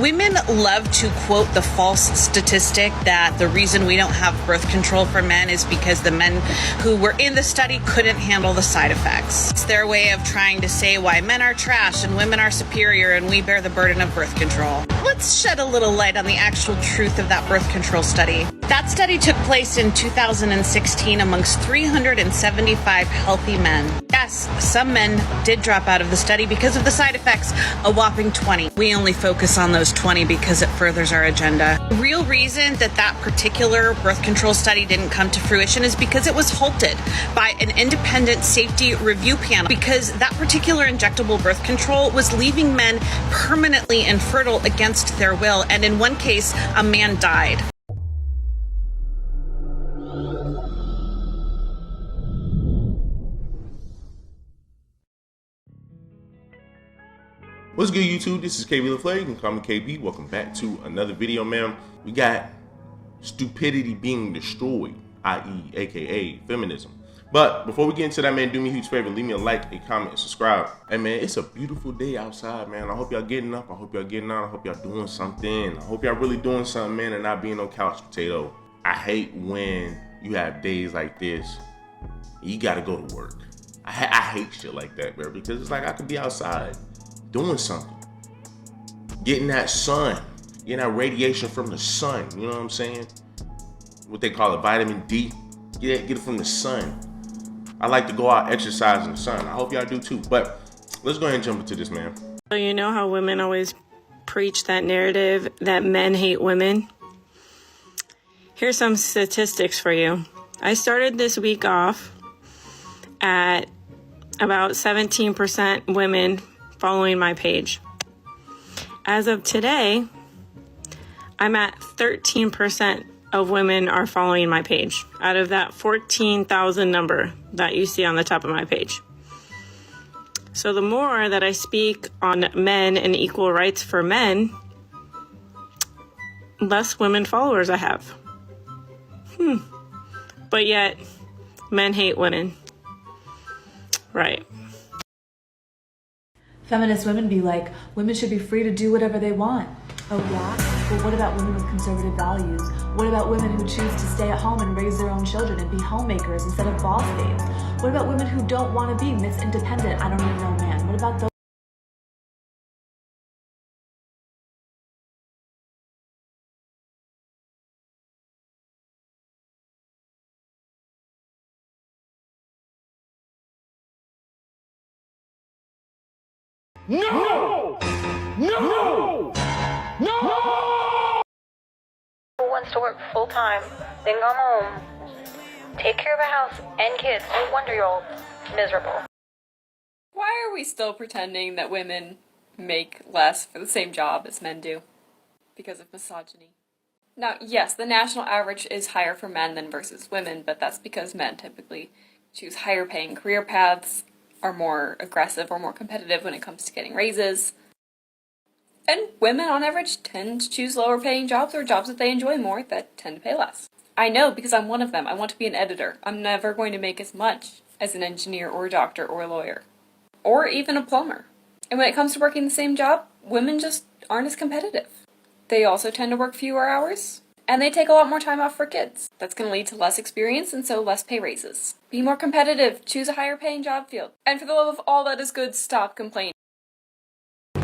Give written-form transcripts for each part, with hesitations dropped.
Women love to quote the false statistic that the reason we don't have birth control for men is because the men who were in the study couldn't handle the side effects. It's their way of trying to say why men are trash and women are superior and we bear the burden of birth control. Let's shed a little light on the actual truth of that birth control study. That study took place in 2016 amongst 375 healthy men. Yes, some men did drop out of the study because of the side effects, a whopping 20. We only focus on those 20 because it furthers our agenda. The real reason that particular birth control study didn't come to fruition is because it was halted by an independent safety review panel, because that particular injectable birth control was leaving men permanently infertile against their will, and in one case, a man died. What's good, YouTube? This is KB LaFleur. You can call me KB. Welcome back to another video, man. We got stupidity being destroyed, i.e., aka feminism. But before we get into that, man, do me a huge favor. Leave me a like, a comment, and subscribe. Hey, man, it's a beautiful day outside, man. I hope y'all getting up. I hope y'all getting out. I hope y'all doing something. I hope y'all really doing something, man, and not being no couch potato. I hate when you have days like this. You got to go to work. I hate shit like that, bro, because it's like I could be outside doing something, getting that sun, getting that radiation from the sun. You know what I'm saying? What they call it, vitamin D. Get it from the sun. I like to go out exercise in the sun. I hope y'all do too. But let's go ahead and jump into this, man. So you know how women always preach that narrative that men hate women? Here's some statistics for you. I started this week off at about 17% women following my page. As of today, I'm at 13% of women are following my page out of that 14,000 number that you see on the top of my page. So the more that I speak on men and equal rights for men, less women followers I have. But yet, men hate women. Right. Feminist women be like, women should be free to do whatever they want. Oh yeah? Well, what about women with conservative values? What about women who choose to stay at home and raise their own children and be homemakers instead of boss babes? What about women who don't want to be Miss Independent? I don't even know, man. What about those? No! No! No! Who wants to work full-time, then come home, take care of a house and kids, no wonder you're all miserable. Why are we still pretending that women make less for the same job as men do? Because of misogyny. Now, yes, the national average is higher for men than versus women, but that's because men typically choose higher paying career paths, are more aggressive or more competitive when it comes to getting raises. And women, on average, tend to choose lower paying jobs or jobs that they enjoy more that tend to pay less. I know, because I'm one of them. I want to be an editor. I'm never going to make as much as an engineer or a doctor or a lawyer. Or even a plumber. And when it comes to working the same job, women just aren't as competitive. They also tend to work fewer hours. And they take a lot more time off for kids. That's going to lead to less experience and so less pay raises. Be more competitive. Choose a higher paying job field. And for the love of all that is good, stop complaining.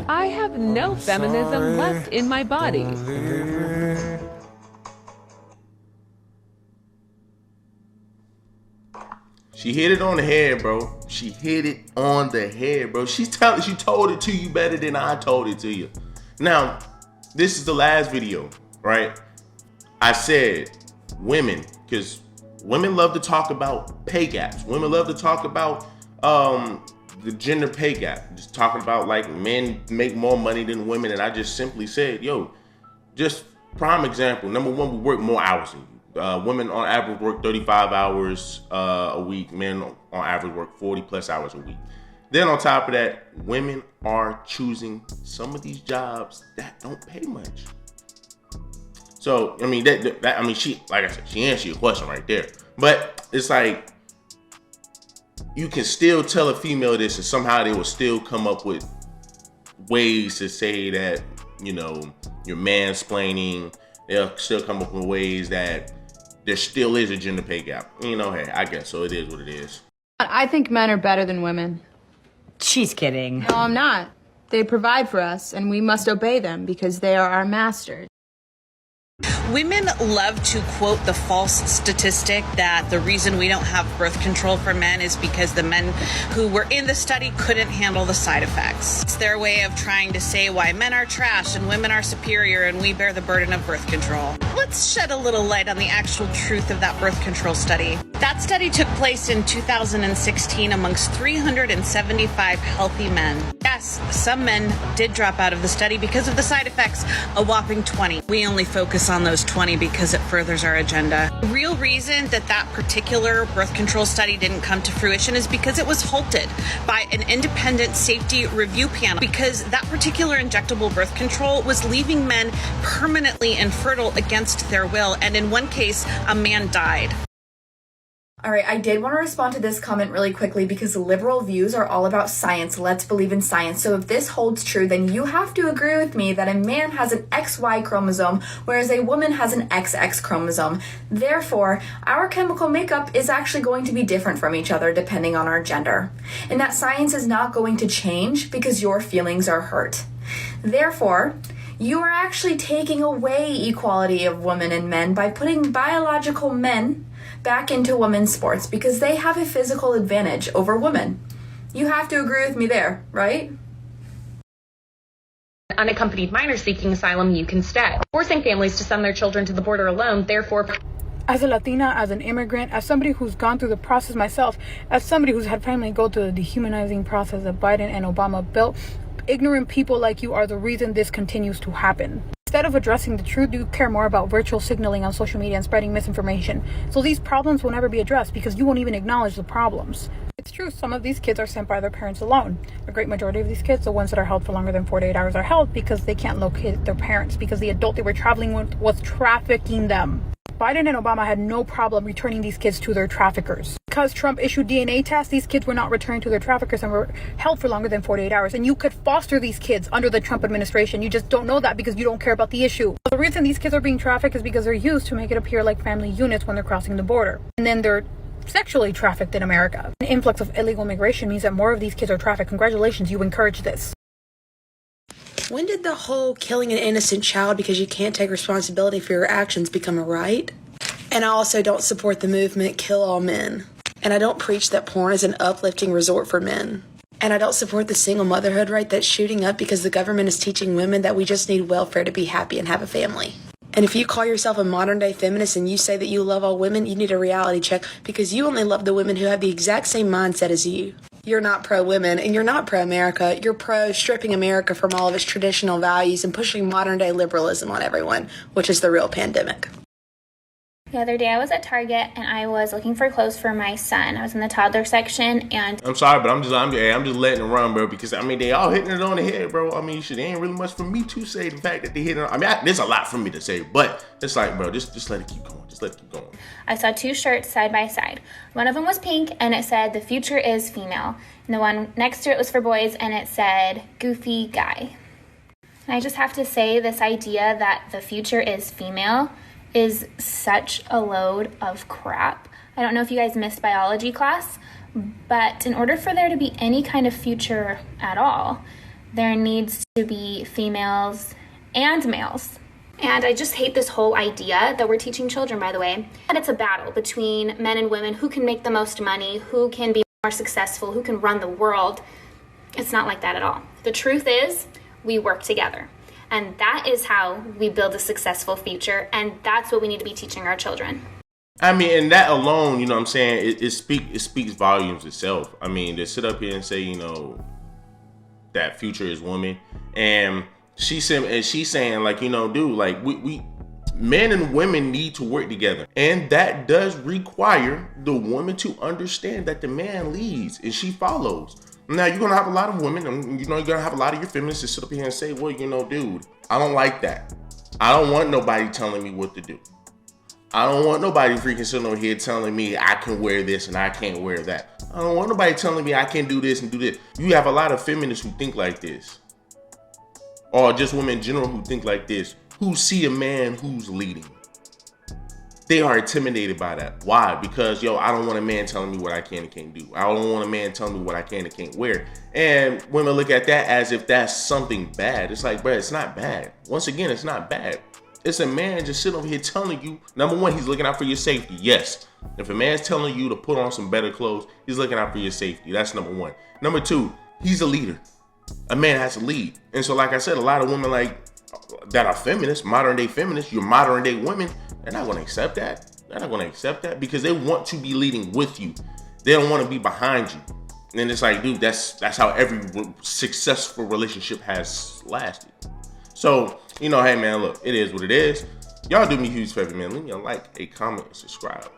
I have no feminism left in my body. She hit it on the head, bro. She hit it on the head, bro. She told it to you better than I told it to you. Now, this is the last video, right? I said women, because women love to talk about pay gaps. Women love to talk about the gender pay gap. Just talking about like men make more money than women. And I just simply said, yo, just prime example. Number one, we work more hours than you. Women on average work 35 hours a week. Men on average work 40 plus hours a week. Then on top of that, women are choosing some of these jobs that don't pay much. So, I mean, she, like I said, she answered your question right there. But it's like, you can still tell a female this and somehow they will still come up with ways to say that you're mansplaining. They'll still come up with ways that there still is a gender pay gap. Hey, I guess so. It is what it is. I think men are better than women. She's kidding. No, I'm not. They provide for us, and we must obey them because they are our masters. Women love to quote the false statistic that the reason we don't have birth control for men is because the men who were in the study couldn't handle the side effects. It's their way of trying to say why men are trash and women are superior and we bear the burden of birth control. Let's shed a little light on the actual truth of that birth control study. That study took place in 2016 amongst 375 healthy men. Yes, some men did drop out of the study because of the side effects, a whopping 20. We only focus on those 20 because it furthers our agenda. The real reason that particular birth control study didn't come to fruition is because it was halted by an independent safety review panel, because that particular injectable birth control was leaving men permanently infertile against their will, and in one case, a man died. All right, I did want to respond to this comment really quickly because liberal views are all about science. Let's believe in science. So if this holds true, then you have to agree with me that a man has an XY chromosome, whereas a woman has an XX chromosome. Therefore, our chemical makeup is actually going to be different from each other depending on our gender. And that science is not going to change because your feelings are hurt. Therefore, you are actually taking away equality of women and men by putting biological men back into women's sports because they have a physical advantage over women. You have to agree with me there, right? Unaccompanied minors seeking asylum, you can stay. Forcing families to send their children to the border alone, therefore... As a Latina, as an immigrant, as somebody who's gone through the process myself, as somebody who's had family go through the dehumanizing process that Biden and Obama built, ignorant people like you are the reason this continues to happen. Instead of addressing the truth, you care more about virtual signaling on social media and spreading misinformation. So these problems will never be addressed because you won't even acknowledge the problems. It's true, some of these kids are sent by their parents alone. The great majority of these kids, the ones that are held for longer than 48 hours, are held because they can't locate their parents, because the adult they were traveling with was trafficking them. Biden and Obama had no problem returning these kids to their traffickers. Because Trump issued DNA tests, these kids were not returned to their traffickers and were held for longer than 48 hours. And you could foster these kids under the Trump administration. You just don't know that because you don't care about the issue. The reason these kids are being trafficked is because they're used to make it appear like family units when they're crossing the border. And then they're sexually trafficked in America. An influx of illegal migration means that more of these kids are trafficked. Congratulations, you encourage this. When did the whole killing an innocent child because you can't take responsibility for your actions become a right? And I also don't support the movement Kill All Men. And I don't preach that porn is an uplifting resort for men. And I don't support the single motherhood rate that's shooting up because the government is teaching women that we just need welfare to be happy and have a family. And if you call yourself a modern day feminist and you say that you love all women, you need a reality check because you only love the women who have the exact same mindset as you. You're not pro-women and you're not pro-America. You're pro-stripping America from all of its traditional values and pushing modern day liberalism on everyone, which is the real pandemic. The other day I was at Target and I was looking for clothes for my son. I was in the toddler section and... I'm sorry, but I'm just letting it run, bro, because they all hitting it on the head, bro. Shit, there ain't really much for me to say. The fact that they hitting it, there's a lot for me to say, but it's like, bro, just let it keep going. Just let it keep going. I saw two shirts side by side. One of them was pink and it said, "The future is female." And the one next to it was for boys and it said, "Goofy guy." And I just have to say, this idea that the future is female is such a load of crap. I don't know if you guys missed biology class, but in order for there to be any kind of future at all, there needs to be females and males. And I just hate this whole idea that we're teaching children, by the way, that it's a battle between men and women, who can make the most money, who can be more successful, who can run the world. It's not like that at all. The truth is, we work together. And that is how we build a successful future. And that's what we need to be teaching our children. And that alone, it speaks volumes itself. To sit up here and say, that future is woman. And she's saying like, dude, like we men and women need to work together. And that does require the woman to understand that the man leads and she follows. Now, you're going to have a lot of women, and you're going to have a lot of your feminists that sit up here and say, well, dude, I don't like that. I don't want nobody telling me what to do. I don't want nobody freaking sitting over here telling me I can wear this and I can't wear that. I don't want nobody telling me I can do this and do this. You have a lot of feminists who think like this. or just women in general who think like this, who see a man who's leading, they are intimidated by that. Why? Because, yo, I don't want a man telling me what I can and can't do. I don't want a man telling me what I can and can't wear. And women look at that as if that's something bad. It's like, bro, it's not bad. Once again, it's not bad. It's a man just sitting over here telling you, number one, he's looking out for your safety. Yes. If a man's telling you to put on some better clothes, he's looking out for your safety. That's number one. Number two, he's a leader. A man has to lead. And so, like I said, a lot of women like that are feminists, modern day feminists, your modern day women, they're not going to accept that. They're not going to accept that because they want to be leading with you. They don't want to be behind you. And it's like, dude, that's how every successful relationship has lasted. So, you know, hey man, look, it is what it is. Y'all do me a huge favor, man. Leave me a like, a comment, and subscribe.